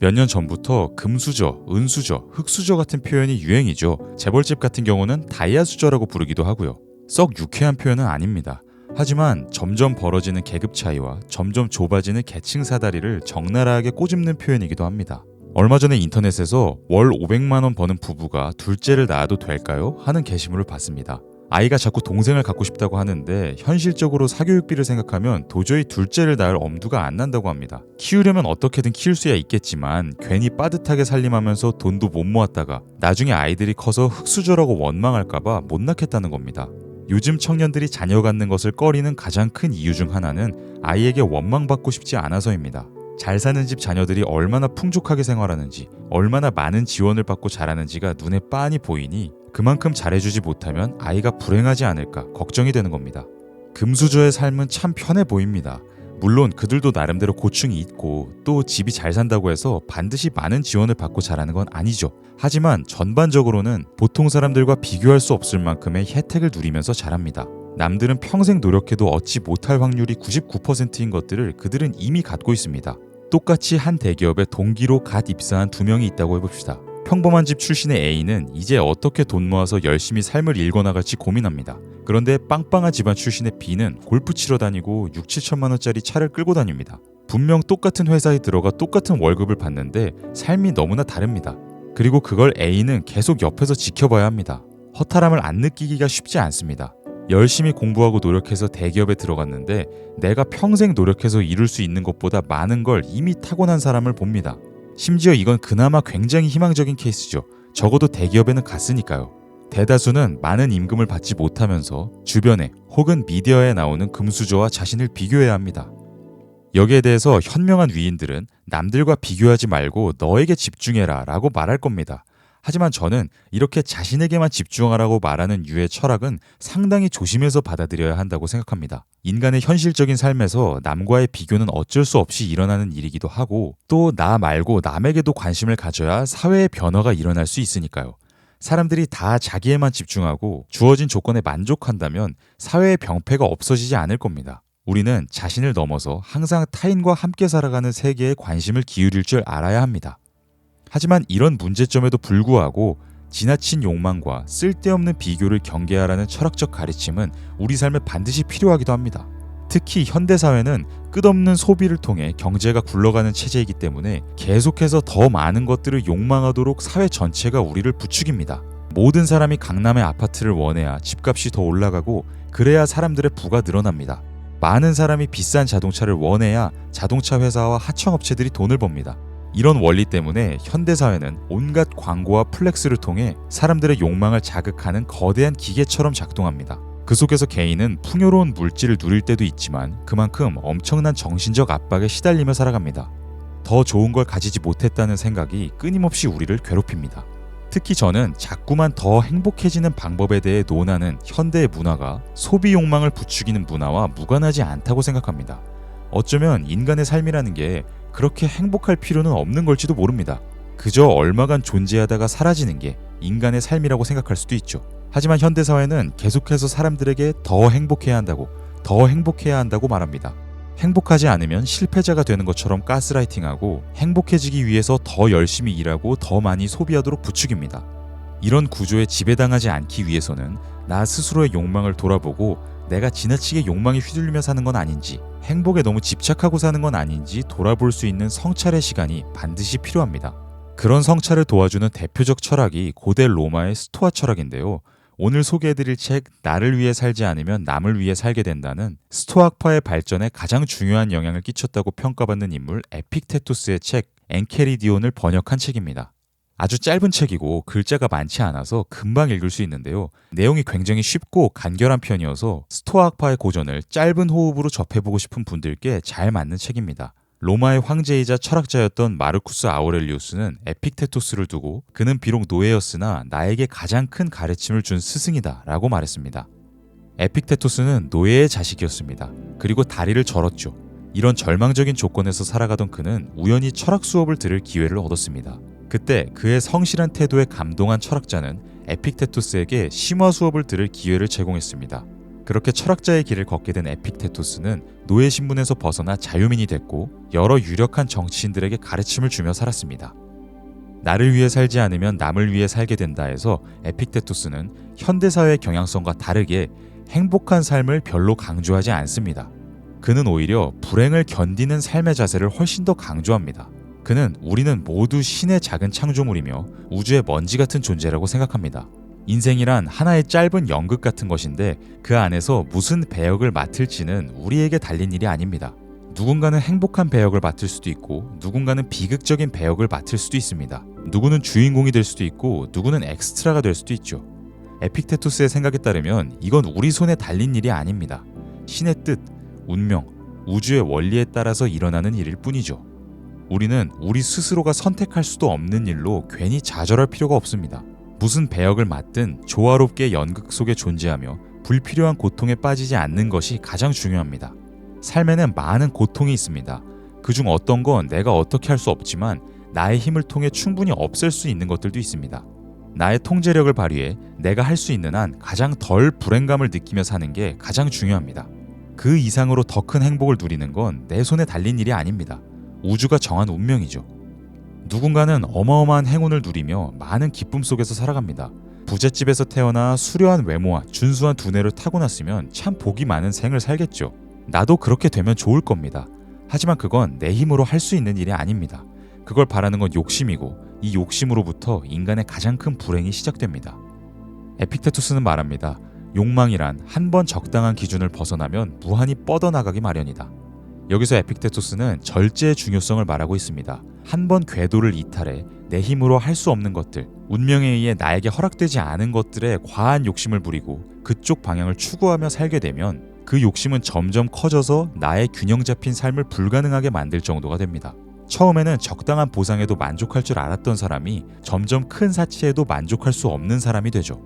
몇 년 전부터 금수저, 은수저, 흑수저 같은 표현이 유행이죠. 재벌집 같은 경우는 다이아수저라고 부르기도 하고요. 썩 유쾌한 표현은 아닙니다. 하지만 점점 벌어지는 계급 차이와 점점 좁아지는 계층 사다리를 적나라하게 꼬집는 표현이기도 합니다. 얼마 전에 인터넷에서 월 500만 원 버는 부부가 둘째를 낳아도 될까요? 하는 게시물을 봤습니다. 아이가 자꾸 동생을 갖고 싶다고 하는데 현실적으로 사교육비를 생각하면 도저히 둘째를 낳을 엄두가 안 난다고 합니다. 키우려면 어떻게든 키울 수야 있겠지만 괜히 빠듯하게 살림하면서 돈도 못 모았다가 나중에 아이들이 커서 흙수저라고 원망할까봐 못 낳겠다는 겁니다. 요즘 청년들이 자녀 갖는 것을 꺼리는 가장 큰 이유 중 하나는 아이에게 원망받고 싶지 않아서입니다. 잘 사는 집 자녀들이 얼마나 풍족하게 생활하는지, 얼마나 많은 지원을 받고 자라는지가 눈에 빤히 보이니 그만큼 잘해주지 못하면 아이가 불행하지 않을까 걱정이 되는 겁니다. 금수저의 삶은 참 편해 보입니다. 물론 그들도 나름대로 고충이 있고 또 집이 잘 산다고 해서 반드시 많은 지원을 받고 자라는 건 아니죠. 하지만 전반적으로는 보통 사람들과 비교할 수 없을 만큼의 혜택을 누리면서 자랍니다. 남들은 평생 노력해도 얻지 못할 확률이 99%인 것들을 그들은 이미 갖고 있습니다. 똑같이 한 대기업에 동기로 갓 입사한 두 명이 있다고 해봅시다. 평범한 집 출신의 A는 이제 어떻게 돈 모아서 열심히 삶을 일궈나갈지 고민합니다. 그런데 빵빵한 집안 출신의 B는 골프 치러 다니고 6, 7천만 원짜리 차를 끌고 다닙니다. 분명 똑같은 회사에 들어가 똑같은 월급을 받는데 삶이 너무나 다릅니다. 그리고 그걸 A는 계속 옆에서 지켜봐야 합니다. 허탈함을 안 느끼기가 쉽지 않습니다. 열심히 공부하고 노력해서 대기업에 들어갔는데 내가 평생 노력해서 이룰 수 있는 것보다 많은 걸 이미 타고난 사람을 봅니다. 심지어 이건 그나마 굉장히 희망적인 케이스죠. 적어도 대기업에는 갔으니까요. 대다수는 많은 임금을 받지 못하면서 주변에 혹은 미디어에 나오는 금수저와 자신을 비교해야 합니다. 여기에 대해서 현명한 위인들은 남들과 비교하지 말고 너에게 집중해라 라고 말할 겁니다. 하지만 저는 이렇게 자신에게만 집중하라고 말하는 유의 철학은 상당히 조심해서 받아들여야 한다고 생각합니다. 인간의 현실적인 삶에서 남과의 비교는 어쩔 수 없이 일어나는 일이기도 하고 또 나 말고 남에게도 관심을 가져야 사회의 변화가 일어날 수 있으니까요. 사람들이 다 자기에만 집중하고 주어진 조건에 만족한다면 사회의 병폐가 없어지지 않을 겁니다. 우리는 자신을 넘어서 항상 타인과 함께 살아가는 세계에 관심을 기울일 줄 알아야 합니다. 하지만 이런 문제점에도 불구하고 지나친 욕망과 쓸데없는 비교를 경계하라는 철학적 가르침은 우리 삶에 반드시 필요하기도 합니다. 특히 현대사회는 끝없는 소비를 통해 경제가 굴러가는 체제이기 때문에 계속해서 더 많은 것들을 욕망하도록 사회 전체가 우리를 부추깁니다. 모든 사람이 강남의 아파트를 원해야 집값이 더 올라가고 그래야 사람들의 부가 늘어납니다. 많은 사람이 비싼 자동차를 원해야 자동차 회사와 하청업체들이 돈을 법니다. 이런 원리 때문에 현대사회는 온갖 광고와 플렉스를 통해 사람들의 욕망을 자극하는 거대한 기계처럼 작동합니다. 그 속에서 개인은 풍요로운 물질을 누릴 때도 있지만 그만큼 엄청난 정신적 압박에 시달리며 살아갑니다. 더 좋은 걸 가지지 못했다는 생각이 끊임없이 우리를 괴롭힙니다. 특히 저는 자꾸만 더 행복해지는 방법에 대해 논하는 현대의 문화가 소비 욕망을 부추기는 문화와 무관하지 않다고 생각합니다. 어쩌면 인간의 삶이라는 게 그렇게 행복할 필요는 없는 걸지도 모릅니다. 그저 얼마간 존재하다가 사라지는 게 인간의 삶이라고 생각할 수도 있죠. 하지만 현대사회는 계속해서 사람들에게 더 행복해야 한다고 말합니다. 행복하지 않으면 실패자가 되는 것처럼 가스라이팅하고 행복해지기 위해서 더 열심히 일하고 더 많이 소비하도록 부추깁니다. 이런 구조에 지배당하지 않기 위해서는 나 스스로의 욕망을 돌아보고 내가 지나치게 욕망에 휘둘리며 사는 건 아닌지, 행복에 너무 집착하고 사는 건 아닌지 돌아볼 수 있는 성찰의 시간이 반드시 필요합니다. 그런 성찰을 도와주는 대표적 철학이 고대 로마의 스토아 철학인데요. 오늘 소개해드릴 책 나를 위해 살지 않으면 남을 위해 살게 된다는 스토아파의 발전에 가장 중요한 영향을 끼쳤다고 평가받는 인물 에픽테토스의 책 엔케리디온을 번역한 책입니다. 아주 짧은 책이고 글자가 많지 않아서 금방 읽을 수 있는데요. 내용이 굉장히 쉽고 간결한 편이어서 스토아 학파의 고전을 짧은 호흡으로 접해보고 싶은 분들께 잘 맞는 책입니다. 로마의 황제이자 철학자였던 마르쿠스 아우렐리우스는 에픽테토스를 두고 그는 비록 노예였으나 나에게 가장 큰 가르침을 준 스승이다 라고 말했습니다. 에픽테토스는 노예의 자식이었습니다. 그리고 다리를 절었죠. 이런 절망적인 조건에서 살아가던 그는 우연히 철학 수업을 들을 기회를 얻었습니다. 그때 그의 성실한 태도에 감동한 철학자는 에픽테토스에게 심화 수업을 들을 기회를 제공했습니다. 그렇게 철학자의 길을 걷게 된 에픽테토스는 노예 신분에서 벗어나 자유민이 됐고 여러 유력한 정치인들에게 가르침을 주며 살았습니다. 나를 위해 살지 않으면 남을 위해 살게 된다 해서 에픽테토스는 현대사회의 경향성과 다르게 행복한 삶을 별로 강조하지 않습니다. 그는 오히려 불행을 견디는 삶의 자세를 훨씬 더 강조합니다. 그는 우리는 모두 신의 작은 창조물이며 우주의 먼지 같은 존재라고 생각합니다. 인생이란 하나의 짧은 연극 같은 것인데 그 안에서 무슨 배역을 맡을지는 우리에게 달린 일이 아닙니다. 누군가는 행복한 배역을 맡을 수도 있고 누군가는 비극적인 배역을 맡을 수도 있습니다. 누구는 주인공이 될 수도 있고 누구는 엑스트라가 될 수도 있죠. 에픽테토스의 생각에 따르면 이건 우리 손에 달린 일이 아닙니다. 신의 뜻, 운명, 우주의 원리에 따라서 일어나는 일일 뿐이죠. 우리는 우리 스스로가 선택할 수도 없는 일로 괜히 좌절할 필요가 없습니다. 무슨 배역을 맡든 조화롭게 연극 속에 존재하며 불필요한 고통에 빠지지 않는 것이 가장 중요합니다. 삶에는 많은 고통이 있습니다. 그중 어떤 건 내가 어떻게 할 수 없지만 나의 힘을 통해 충분히 없앨 수 있는 것들도 있습니다. 나의 통제력을 발휘해 내가 할 수 있는 한 가장 덜 불행감을 느끼며 사는 게 가장 중요합니다. 그 이상으로 더 큰 행복을 누리는 건 내 손에 달린 일이 아닙니다. 우주가 정한 운명이죠. 누군가는 어마어마한 행운을 누리며 많은 기쁨 속에서 살아갑니다. 부잣집에서 태어나 수려한 외모와 준수한 두뇌를 타고났으면 참 복이 많은 생을 살겠죠. 나도 그렇게 되면 좋을 겁니다. 하지만 그건 내 힘으로 할 수 있는 일이 아닙니다. 그걸 바라는 건 욕심이고 이 욕심으로부터 인간의 가장 큰 불행이 시작됩니다. 에픽테토스는 말합니다. 욕망이란 한 번 적당한 기준을 벗어나면 무한히 뻗어나가기 마련이다. 여기서 에픽테토스는 절제의 중요성을 말하고 있습니다. 한 번 궤도를 이탈해 내 힘으로 할 수 없는 것들, 운명에 의해 나에게 허락되지 않은 것들에 과한 욕심을 부리고 그쪽 방향을 추구하며 살게 되면 그 욕심은 점점 커져서 나의 균형 잡힌 삶을 불가능하게 만들 정도가 됩니다. 처음에는 적당한 보상에도 만족할 줄 알았던 사람이 점점 큰 사치에도 만족할 수 없는 사람이 되죠.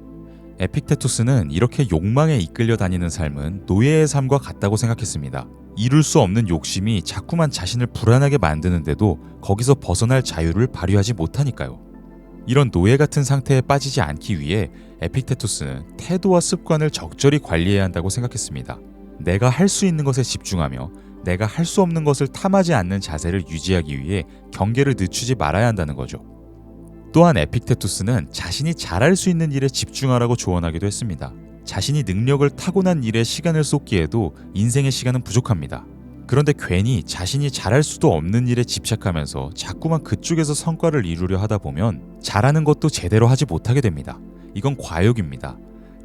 에픽테토스는 이렇게 욕망에 이끌려 다니는 삶은 노예의 삶과 같다고 생각했습니다. 이룰 수 없는 욕심이 자꾸만 자신을 불안하게 만드는데도 거기서 벗어날 자유를 발휘하지 못하니까요. 이런 노예 같은 상태에 빠지지 않기 위해 에픽테토스는 태도와 습관을 적절히 관리해야 한다고 생각했습니다. 내가 할 수 있는 것에 집중하며 내가 할 수 없는 것을 탐하지 않는 자세를 유지하기 위해 경계를 늦추지 말아야 한다는 거죠. 또한 에픽테토스는 자신이 잘할 수 있는 일에 집중하라고 조언하기도 했습니다. 자신이 능력을 타고난 일에 시간을 쏟기에도 인생의 시간은 부족합니다. 그런데 괜히 자신이 잘할 수도 없는 일에 집착하면서 자꾸만 그쪽에서 성과를 이루려 하다 보면 잘하는 것도 제대로 하지 못하게 됩니다. 이건 과욕입니다.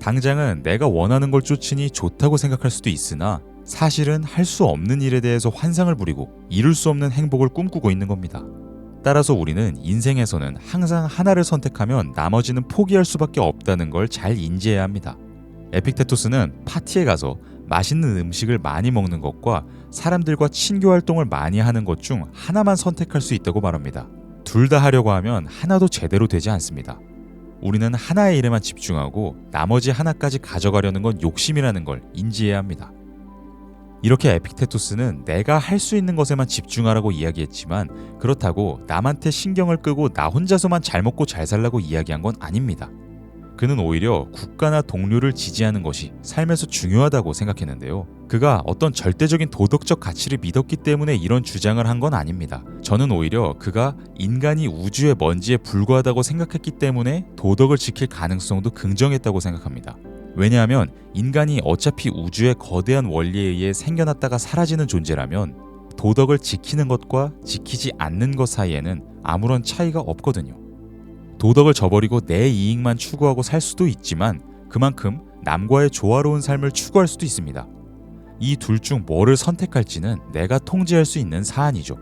당장은 내가 원하는 걸 쫓으니 좋다고 생각할 수도 있으나 사실은 할 수 없는 일에 대해서 환상을 부리고 이룰 수 없는 행복을 꿈꾸고 있는 겁니다. 따라서 우리는 인생에서는 항상 하나를 선택하면 나머지는 포기할 수밖에 없다는 걸 잘 인지해야 합니다. 에픽테토스는 파티에 가서 맛있는 음식을 많이 먹는 것과 사람들과 친교 활동을 많이 하는 것 중 하나만 선택할 수 있다고 말합니다. 둘 다 하려고 하면 하나도 제대로 되지 않습니다. 우리는 하나의 일에만 집중하고 나머지 하나까지 가져가려는 건 욕심이라는 걸 인지해야 합니다. 이렇게 에픽테토스는 내가 할 수 있는 것에만 집중하라고 이야기했지만 그렇다고 남한테 신경을 끄고 나 혼자서만 잘 먹고 잘 살라고 이야기한 건 아닙니다. 그는 오히려 국가나 동료를 지지하는 것이 삶에서 중요하다고 생각했는데요. 그가 어떤 절대적인 도덕적 가치를 믿었기 때문에 이런 주장을 한 건 아닙니다. 저는 오히려 그가 인간이 우주의 먼지에 불과하다고 생각했기 때문에 도덕을 지킬 가능성도 긍정했다고 생각합니다. 왜냐하면 인간이 어차피 우주의 거대한 원리에 의해 생겨났다가 사라지는 존재라면 도덕을 지키는 것과 지키지 않는 것 사이에는 아무런 차이가 없거든요. 도덕을 저버리고 내 이익만 추구하고 살 수도 있지만 그만큼 남과의 조화로운 삶을 추구할 수도 있습니다. 이 둘 중 뭐를 선택할지는 내가 통제할 수 있는 사안이죠.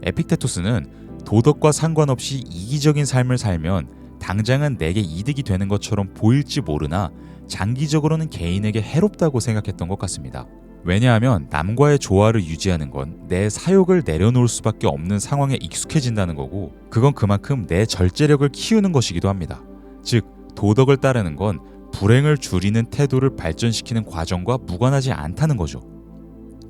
에픽테토스는 도덕과 상관없이 이기적인 삶을 살면 당장은 내게 이득이 되는 것처럼 보일지 모르나 장기적으로는 개인에게 해롭다고 생각했던 것 같습니다. 왜냐하면 남과의 조화를 유지하는 건 내 사욕을 내려놓을 수밖에 없는 상황에 익숙해진다는 거고 그건 그만큼 내 절제력을 키우는 것이기도 합니다. 즉 도덕을 따르는 건 불행을 줄이는 태도를 발전시키는 과정과 무관하지 않다는 거죠.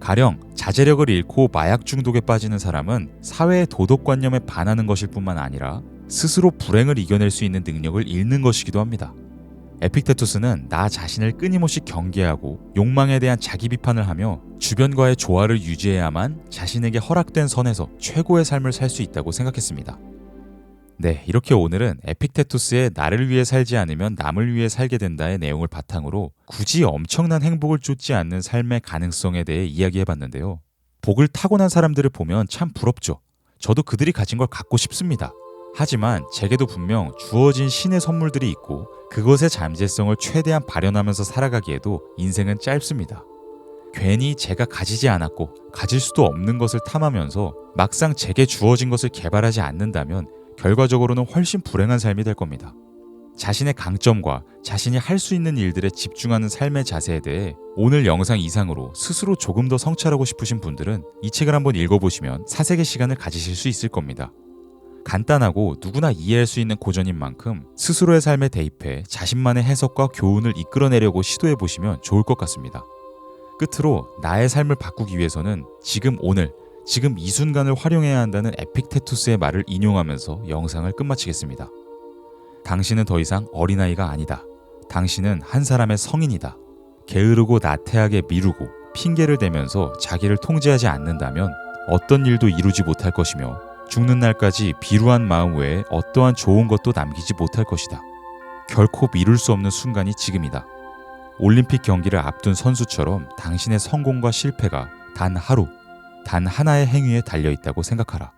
가령 자제력을 잃고 마약 중독에 빠지는 사람은 사회의 도덕관념에 반하는 것일 뿐만 아니라 스스로 불행을 이겨낼 수 있는 능력을 잃는 것이기도 합니다. 에픽테투스는 나 자신을 끊임없이 경계하고 욕망에 대한 자기 비판을 하며 주변과의 조화를 유지해야만 자신에게 허락된 선에서 최고의 삶을 살 수 있다고 생각했습니다. 네, 이렇게 오늘은 에픽테투스의 나를 위해 살지 않으면 남을 위해 살게 된다의 내용을 바탕으로 굳이 엄청난 행복을 쫓지 않는 삶의 가능성에 대해 이야기해봤는데요. 복을 타고난 사람들을 보면 참 부럽죠. 저도 그들이 가진 걸 갖고 싶습니다. 하지만 제게도 분명 주어진 신의 선물들이 있고 그것의 잠재성을 최대한 발현하면서 살아가기에도 인생은 짧습니다. 괜히 제가 가지지 않았고 가질 수도 없는 것을 탐하면서 막상 제게 주어진 것을 개발하지 않는다면 결과적으로는 훨씬 불행한 삶이 될 겁니다. 자신의 강점과 자신이 할 수 있는 일들에 집중하는 삶의 자세에 대해 오늘 영상 이상으로 스스로 조금 더 성찰하고 싶으신 분들은 이 책을 한번 읽어보시면 사색의 시간을 가지실 수 있을 겁니다. 간단하고 누구나 이해할 수 있는 고전인 만큼 스스로의 삶에 대입해 자신만의 해석과 교훈을 이끌어내려고 시도해보시면 좋을 것 같습니다. 끝으로 나의 삶을 바꾸기 위해서는 지금 오늘, 지금 이 순간을 활용해야 한다는 에픽테투스의 말을 인용하면서 영상을 끝마치겠습니다. 당신은 더 이상 어린아이가 아니다. 당신은 한 사람의 성인이다. 게으르고 나태하게 미루고 핑계를 대면서 자기를 통제하지 않는다면 어떤 일도 이루지 못할 것이며 죽는 날까지 비루한 마음 외에 어떠한 좋은 것도 남기지 못할 것이다. 결코 미룰 수 없는 순간이 지금이다. 올림픽 경기를 앞둔 선수처럼 당신의 성공과 실패가 단 하루, 단 하나의 행위에 달려있다고 생각하라.